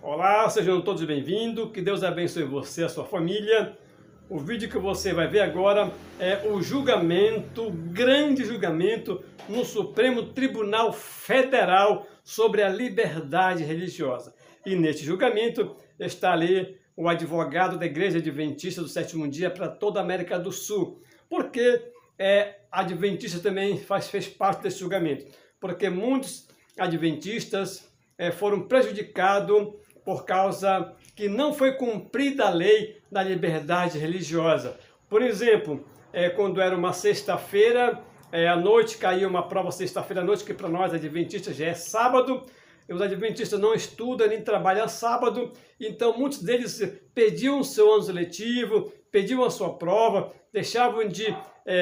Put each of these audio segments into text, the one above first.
Olá, sejam todos bem-vindos, que Deus abençoe você e a sua família. O vídeo que você vai ver agora é o julgamento, o grande julgamento no Supremo Tribunal Federal sobre a liberdade religiosa. E neste julgamento está ali o advogado da Igreja Adventista do Sétimo Dia para toda a América do Sul. Porque adventista também fez parte desse julgamento. Porque muitos adventistas foram prejudicados por causa que não foi cumprida a lei da liberdade religiosa. Por exemplo, quando era uma sexta-feira à noite, caía uma prova sexta-feira à noite, que para nós adventistas já é sábado, os adventistas não estudam nem trabalham sábado, então muitos deles perdiam o seu ano letivo, perdiam a sua prova, deixavam de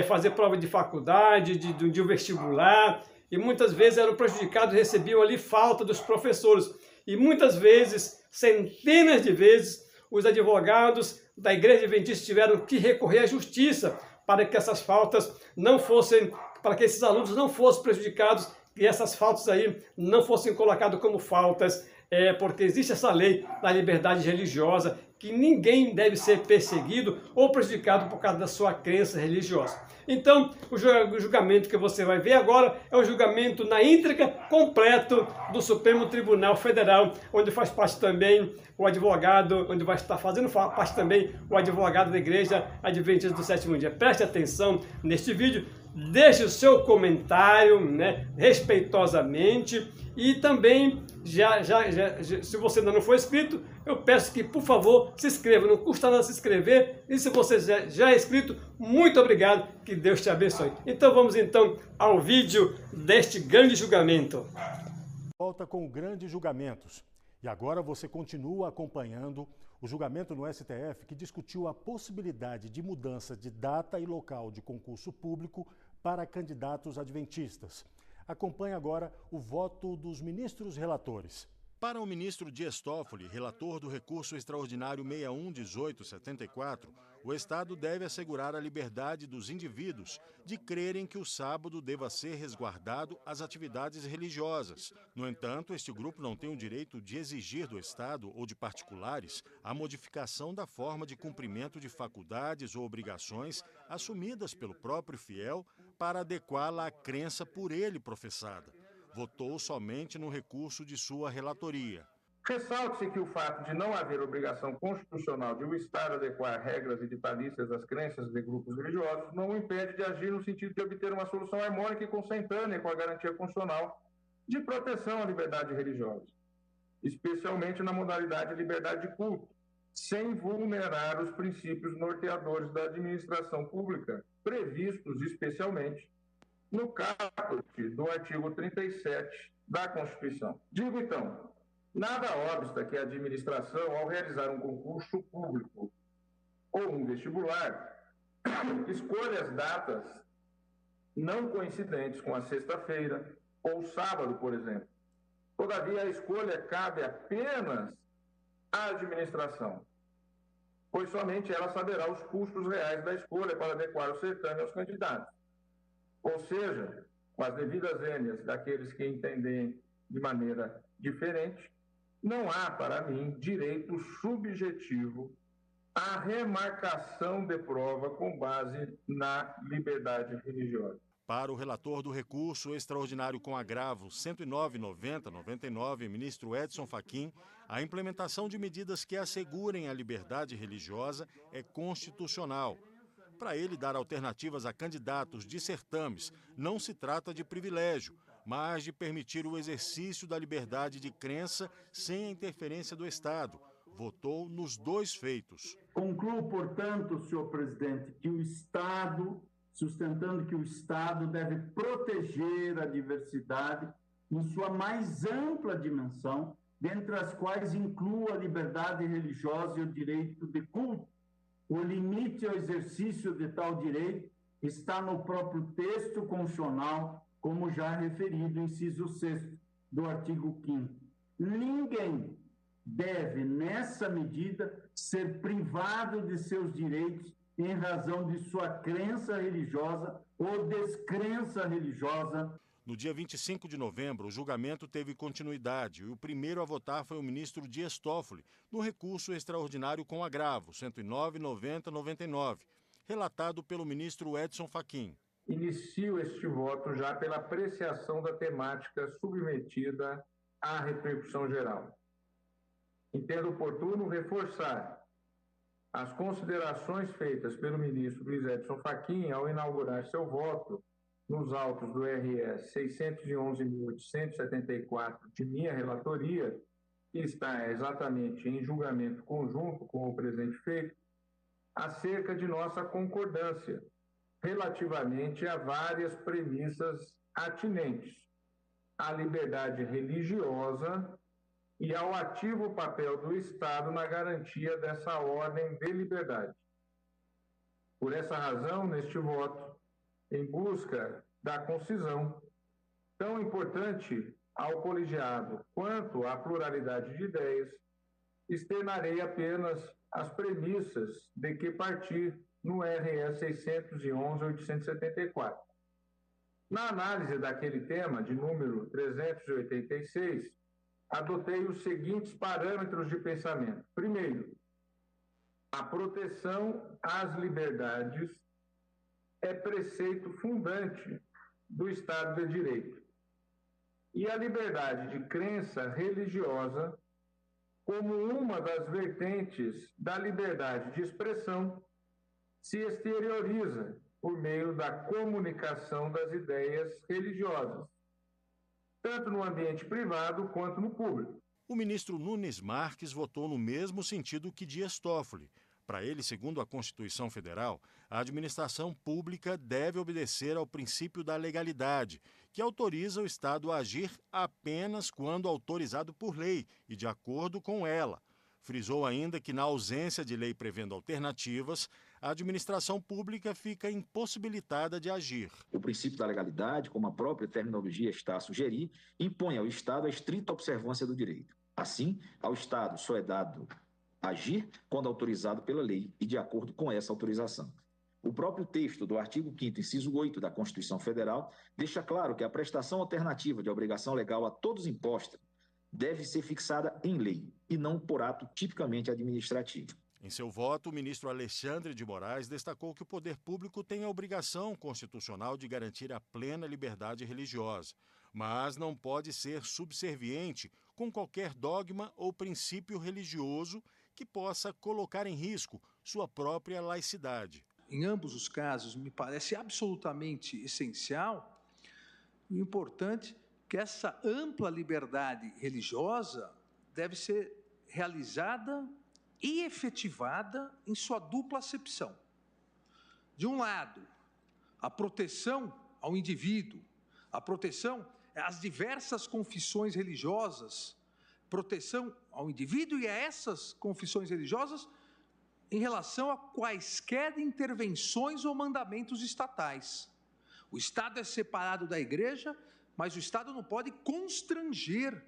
fazer prova de faculdade, de um vestibular, e muitas vezes eram prejudicados, recebiam ali falta dos professores. E muitas vezes, centenas de vezes, os advogados da Igreja Adventista tiveram que recorrer à justiça para que essas faltas não fossem, para que esses alunos não fossem prejudicados e essas faltas aí não fossem colocadas como faltas, porque existe essa lei da liberdade religiosa, que ninguém deve ser perseguido ou prejudicado por causa da sua crença religiosa. Então, o julgamento que você vai ver agora é o julgamento na íntegra completo do Supremo Tribunal Federal, onde faz parte também o advogado, onde vai estar fazendo parte também o advogado da Igreja Adventista do Sétimo Dia. Preste atenção neste vídeo, deixe o seu comentário, respeitosamente, e também, se você ainda não for inscrito, eu peço que, por favor, se inscreva. Não custa nada se inscrever. E se você já é inscrito, muito obrigado. Que Deus te abençoe. Então vamos ao vídeo deste grande julgamento. Volta com grandes julgamentos. E agora você continua acompanhando o julgamento no STF que discutiu a possibilidade de mudança de data e local de concurso público para candidatos adventistas. Acompanhe agora o voto dos ministros relatores. Para o ministro Dias Toffoli, relator do recurso extraordinário 611874, o Estado deve assegurar a liberdade dos indivíduos de crerem que o sábado deva ser resguardado às atividades religiosas. No entanto, este grupo não tem o direito de exigir do Estado ou de particulares a modificação da forma de cumprimento de faculdades ou obrigações assumidas pelo próprio fiel para adequá-la à crença por ele professada. Votou somente no recurso de sua relatoria. Ressalte-se que o fato de não haver obrigação constitucional de o Estado adequar regras e vitalícias às crenças de grupos religiosos não o impede de agir no sentido de obter uma solução harmônica e consentânea com a garantia constitucional de proteção à liberdade religiosa, especialmente na modalidade de liberdade de culto, sem vulnerar os princípios norteadores da administração pública, previstos especialmente no caput do artigo 37 da Constituição. Digo então, nada obsta que a administração, ao realizar um concurso público ou um vestibular, escolha as datas não coincidentes com a sexta-feira ou sábado, por exemplo. Todavia, a escolha cabe apenas à administração, pois somente ela saberá os custos reais da escolha para adequar o certame aos candidatos. Ou seja, com as devidas vênias daqueles que entendem de maneira diferente, não há, para mim, direito subjetivo à remarcação de prova com base na liberdade religiosa. Para o relator do recurso extraordinário com agravo 109.90.99, ministro Edson Fachin, a implementação de medidas que assegurem a liberdade religiosa é constitucional. Para ele dar alternativas a candidatos de certames, não se trata de privilégio, mas de permitir o exercício da liberdade de crença sem a interferência do Estado. Votou nos dois feitos. Concluo, portanto, senhor presidente, que o Estado, sustentando que o Estado deve proteger a diversidade em sua mais ampla dimensão, dentre as quais inclua a liberdade religiosa e o direito de culto. O limite ao exercício de tal direito está no próprio texto constitucional, como já referido, inciso 6º do artigo 5º. Ninguém deve, nessa medida, ser privado de seus direitos em razão de sua crença religiosa ou descrença religiosa. No dia 25 de novembro, o julgamento teve continuidade e o primeiro a votar foi o ministro Dias Toffoli, no recurso extraordinário com agravo 109.90.99, relatado pelo ministro Edson Fachin. Inicio este voto já pela apreciação da temática submetida à repercussão geral. Entendo oportuno reforçar as considerações feitas pelo ministro Luiz Edson Fachin ao inaugurar seu voto nos autos do RS 611.874 de minha relatoria, que está exatamente em julgamento conjunto com o presente feito, acerca de nossa concordância relativamente a várias premissas atinentes à liberdade religiosa e ao ativo papel do Estado na garantia dessa ordem de liberdade. Por essa razão, neste voto, em busca da concisão, tão importante ao colegiado quanto à pluralidade de ideias, externarei apenas as premissas de que parti no RS 611.874. Na análise daquele tema, de número 386, adotei os seguintes parâmetros de pensamento. Primeiro, a proteção às liberdades é preceito fundante do Estado de Direito. E a liberdade de crença religiosa, como uma das vertentes da liberdade de expressão, se exterioriza por meio da comunicação das ideias religiosas, tanto no ambiente privado quanto no público. O ministro Nunes Marques votou no mesmo sentido que Dias Toffoli. Para ele, segundo a Constituição Federal, a administração pública deve obedecer ao princípio da legalidade, que autoriza o Estado a agir apenas quando autorizado por lei e de acordo com ela. Frisou ainda que, na ausência de lei prevendo alternativas, a administração pública fica impossibilitada de agir. O princípio da legalidade, como a própria terminologia está a sugerir, impõe ao Estado a estrita observância do direito. Assim, ao Estado só é dado agir quando autorizado pela lei e de acordo com essa autorização. O próprio texto do artigo 5º, inciso 8 da Constituição Federal deixa claro que a prestação alternativa de obrigação legal a todos imposta deve ser fixada em lei e não por ato tipicamente administrativo. Em seu voto, o ministro Alexandre de Moraes destacou que o poder público tem a obrigação constitucional de garantir a plena liberdade religiosa, mas não pode ser subserviente com qualquer dogma ou princípio religioso que possa colocar em risco sua própria laicidade. Em ambos os casos, me parece absolutamente essencial e importante que essa ampla liberdade religiosa deve ser realizada e efetivada em sua dupla acepção. De um lado, a proteção ao indivíduo, a proteção às diversas confissões religiosas, proteção ao indivíduo e a essas confissões religiosas em relação a quaisquer intervenções ou mandamentos estatais. O Estado é separado da Igreja, mas o Estado não pode constranger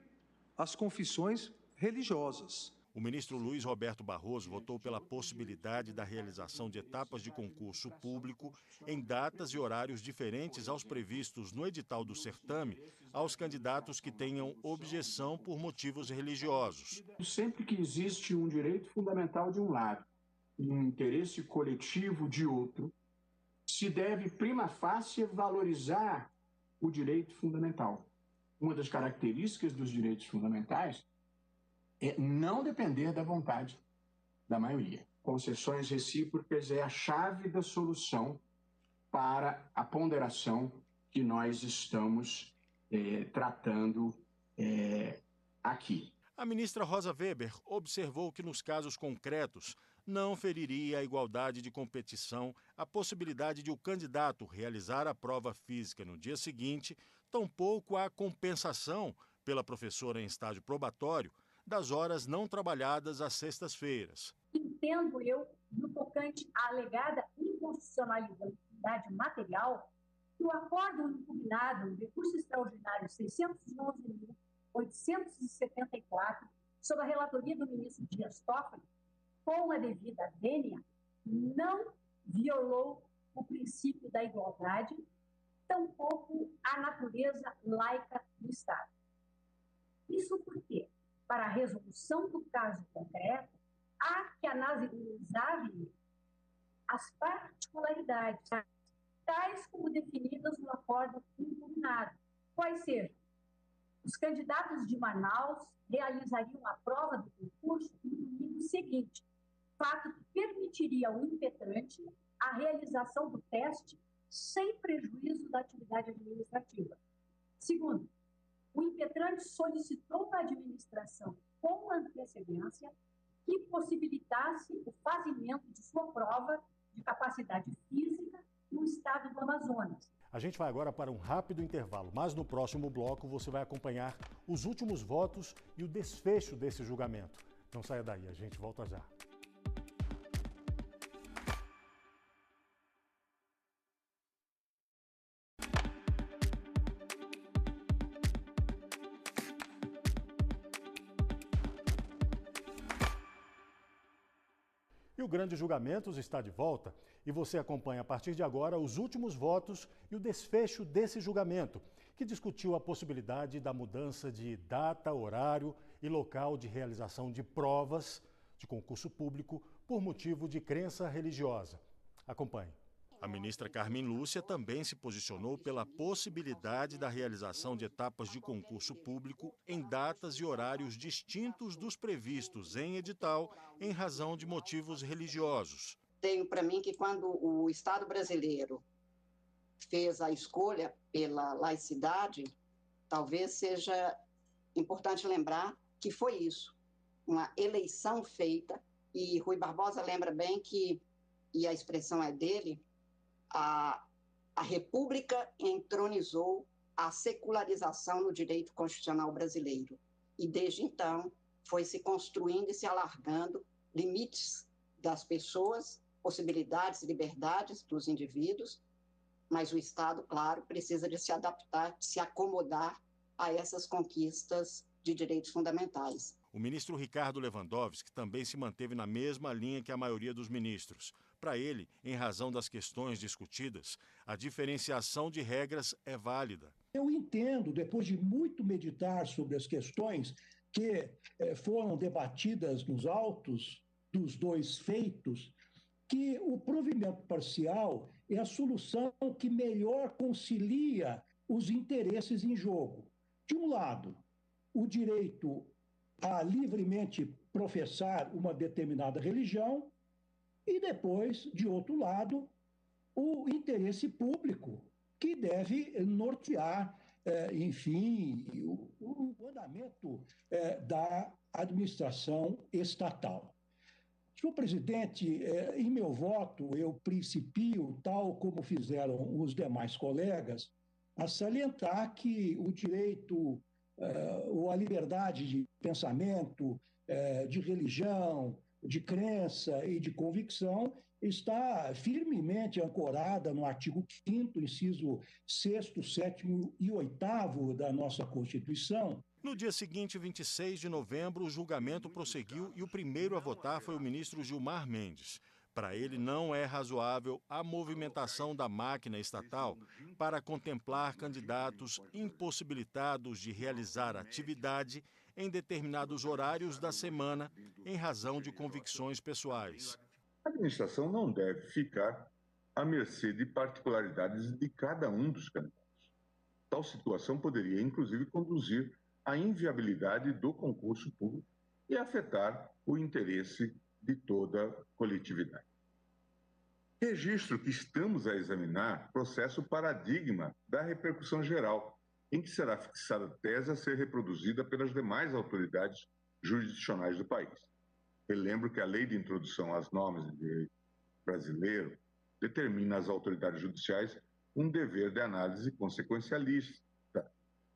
as confissões religiosas. O ministro Luiz Roberto Barroso votou pela possibilidade da realização de etapas de concurso público em datas e horários diferentes aos previstos no edital do certame aos candidatos que tenham objeção por motivos religiosos. Sempre que existe um direito fundamental de um lado e um interesse coletivo de outro, se deve prima facie valorizar o direito fundamental. Uma das características dos direitos fundamentais é não depender da vontade da maioria. Concessões recíprocas é a chave da solução para a ponderação que nós estamos tratando aqui. A ministra Rosa Weber observou que nos casos concretos não feriria a igualdade de competição a possibilidade de o candidato realizar a prova física no dia seguinte, tampouco a compensação pela professora em estágio probatório das horas não trabalhadas às sextas-feiras. Entendo eu, no tocante à alegada inconstitucionalidade material, que o acórdão impugnado no recurso extraordinário 611.874, sob a relatoria do ministro Dias Toffoli, com a devida vênia, não violou o princípio da igualdade tampouco a natureza laica do Estado. Isso porque, para a resolução do caso concreto, há que analisar as particularidades, tais como definidas no acordo impugnado, quais sejam: os candidatos de Manaus realizariam a prova do concurso no domingo seguinte, fato que permitiria ao impetrante a realização do teste sem prejuízo da atividade administrativa. Segundo, o impetrante solicitou à administração com antecedência que possibilitasse o fazimento de sua prova de capacidade física no estado do Amazonas. A gente vai agora para um rápido intervalo, mas no próximo bloco você vai acompanhar os últimos votos e o desfecho desse julgamento. Não saia daí, a gente volta já. E o Grande Julgamentos está de volta e você acompanha a partir de agora os últimos votos e o desfecho desse julgamento, que discutiu a possibilidade da mudança de data, horário e local de realização de provas de concurso público por motivo de crença religiosa. Acompanhe. A ministra Carmen Lúcia também se posicionou pela possibilidade da realização de etapas de concurso público em datas e horários distintos dos previstos em edital em razão de motivos religiosos. Tenho para mim que quando o Estado brasileiro fez a escolha pela laicidade, talvez seja importante lembrar que foi isso, uma eleição feita, e Rui Barbosa lembra bem que, e a expressão é dele, a República entronizou a secularização no direito constitucional brasileiro. E, desde então, foi se construindo e se alargando limites das pessoas, possibilidades e liberdades dos indivíduos, mas o Estado, claro, precisa de se adaptar, de se acomodar a essas conquistas de direitos fundamentais. O ministro Ricardo Lewandowski também se manteve na mesma linha que a maioria dos ministros. Para ele, em razão das questões discutidas, a diferenciação de regras é válida. Eu entendo, depois de muito meditar sobre as questões que foram debatidas nos autos dos dois feitos, que o provimento parcial é a solução que melhor concilia os interesses em jogo. De um lado, o direito a livremente professar uma determinada religião e depois, de outro lado, o interesse público, que deve nortear, enfim, o andamento da administração estatal. Senhor presidente, em meu voto, eu principio, tal como fizeram os demais colegas, a salientar que o direito ou a liberdade de pensamento, de religião, de crença e de convicção está firmemente ancorada no artigo 5º, inciso 6º, 7º e 8º da nossa Constituição. No dia seguinte, 26 de novembro, o julgamento prosseguiu e o primeiro a votar foi o ministro Gilmar Mendes. Para ele, não é razoável a movimentação da máquina estatal para contemplar candidatos impossibilitados de realizar atividade em determinados horários da semana em razão de convicções pessoais. A administração não deve ficar à mercê de particularidades de cada um dos candidatos. Tal situação poderia, inclusive, conduzir à inviabilidade do concurso público e afetar o interesse de toda a coletividade. Registro que estamos a examinar processo paradigma da repercussão geral, em que será fixada a tese a ser reproduzida pelas demais autoridades jurisdicionais do país. Eu lembro que a Lei de Introdução às Normas de Direito Brasileiro determina às autoridades judiciais um dever de análise consequencialista,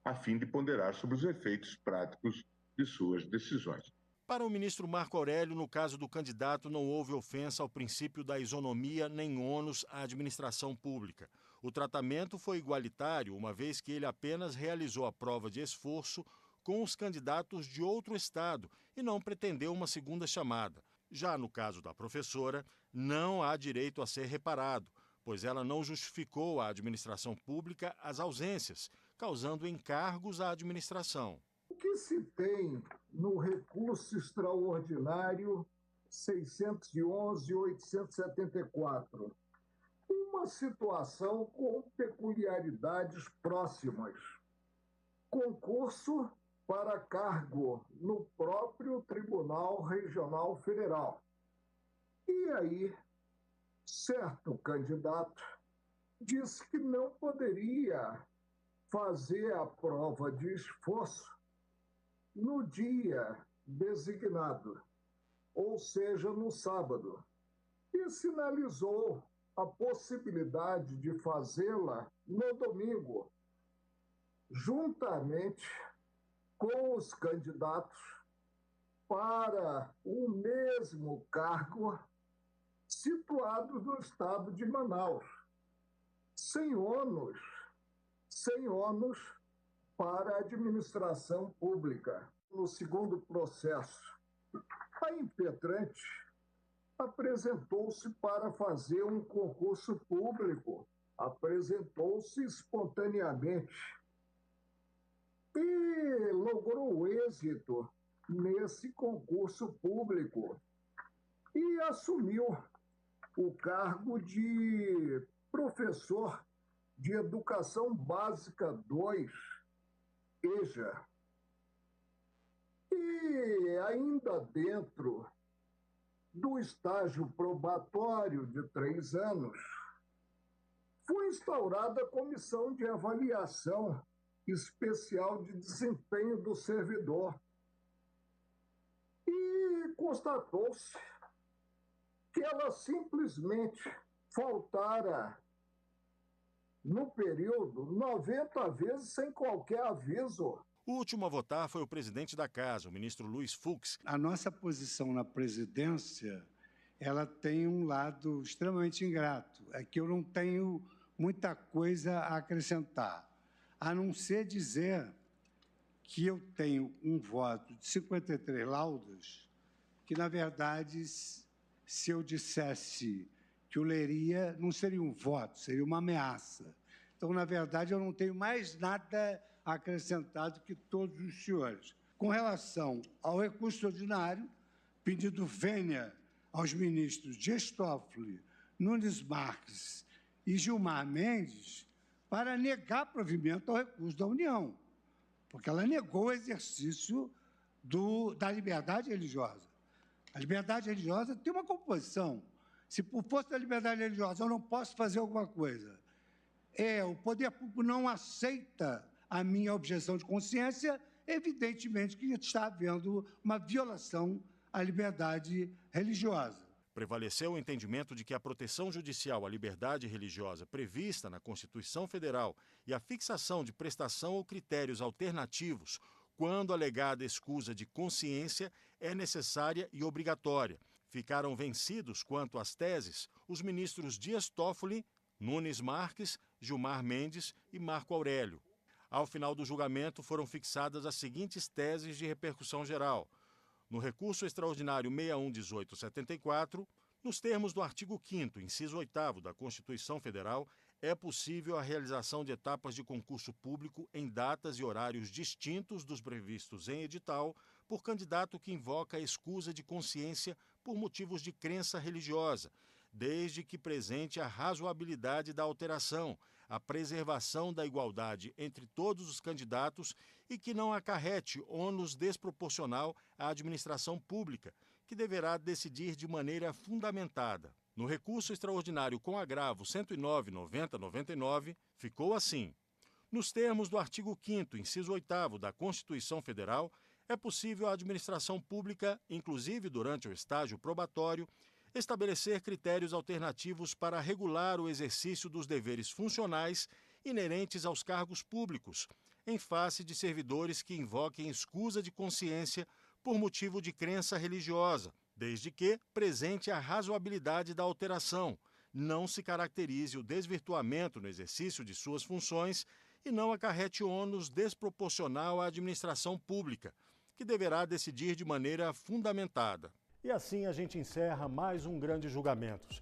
a fim de ponderar sobre os efeitos práticos de suas decisões. Para o ministro Marco Aurélio, no caso do candidato, não houve ofensa ao princípio da isonomia nem ônus à administração pública. O tratamento foi igualitário, uma vez que ele apenas realizou a prova de esforço com os candidatos de outro estado e não pretendeu uma segunda chamada. Já no caso da professora, não há direito a ser reparado, pois ela não justificou à administração pública as ausências, causando encargos à administração. O que se tem no recurso extraordinário 611.874? Uma situação com peculiaridades próximas. Concurso para cargo no próprio Tribunal Regional Federal. E aí, certo candidato disse que não poderia fazer a prova de esforço no dia designado, ou seja, no sábado, e sinalizou a possibilidade de fazê-la no domingo, juntamente com os candidatos para o mesmo cargo situados no estado de Manaus, sem ônus para a administração pública. No segundo processo, a impetrante apresentou-se para fazer um concurso público, apresentou-se espontaneamente e logrou êxito nesse concurso público e assumiu o cargo de professor de Educação Básica 2, EJA. E ainda dentro do estágio probatório de 3 anos, foi instaurada a Comissão de Avaliação Especial de Desempenho do Servidor. E constatou-se que ela simplesmente faltara no período 90 vezes sem qualquer aviso. O último a votar foi o presidente da casa, o ministro Luiz Fux. A nossa posição na presidência, ela tem um lado extremamente ingrato. É que eu não tenho muita coisa a acrescentar, a não ser dizer que eu tenho um voto de 53 laudas, que, na verdade, se eu dissesse que eu leria, não seria um voto, seria uma ameaça. Então, na verdade, eu não tenho mais nada acrescentado que todos os senhores. Com relação ao recurso ordinário, pedido vênia aos ministros Dias Toffoli, Nunes Marques e Gilmar Mendes para negar provimento ao recurso da União, porque ela negou o exercício da liberdade religiosa. A liberdade religiosa tem uma composição. Se por força da liberdade religiosa eu não posso fazer alguma coisa, o poder público não aceita a minha objeção de consciência, evidentemente que está havendo uma violação à liberdade religiosa. Prevaleceu o entendimento de que a proteção judicial à liberdade religiosa prevista na Constituição Federal e a fixação de prestação ou critérios alternativos quando alegada escusa de consciência é necessária e obrigatória. Ficaram vencidos quanto às teses os ministros Dias Toffoli, Nunes Marques, Gilmar Mendes e Marco Aurélio. Ao final do julgamento, foram fixadas as seguintes teses de repercussão geral. No recurso extraordinário 611874, nos termos do artigo 5º, inciso 8º da Constituição Federal, é possível a realização de etapas de concurso público em datas e horários distintos dos previstos em edital por candidato que invoca a escusa de consciência por motivos de crença religiosa, desde que presente a razoabilidade da alteração, a preservação da igualdade entre todos os candidatos e que não acarrete ônus desproporcional à administração pública, que deverá decidir de maneira fundamentada. No recurso extraordinário com agravo 109.90.99, ficou assim. Nos termos do artigo 5º, inciso 8º da Constituição Federal, é possível a administração pública, inclusive durante o estágio probatório, estabelecer critérios alternativos para regular o exercício dos deveres funcionais inerentes aos cargos públicos, em face de servidores que invoquem escusa de consciência por motivo de crença religiosa, desde que presente a razoabilidade da alteração, não se caracterize o desvirtuamento no exercício de suas funções e não acarrete ônus desproporcional à administração pública, que deverá decidir de maneira fundamentada. E assim a gente encerra mais um Grande Julgamentos.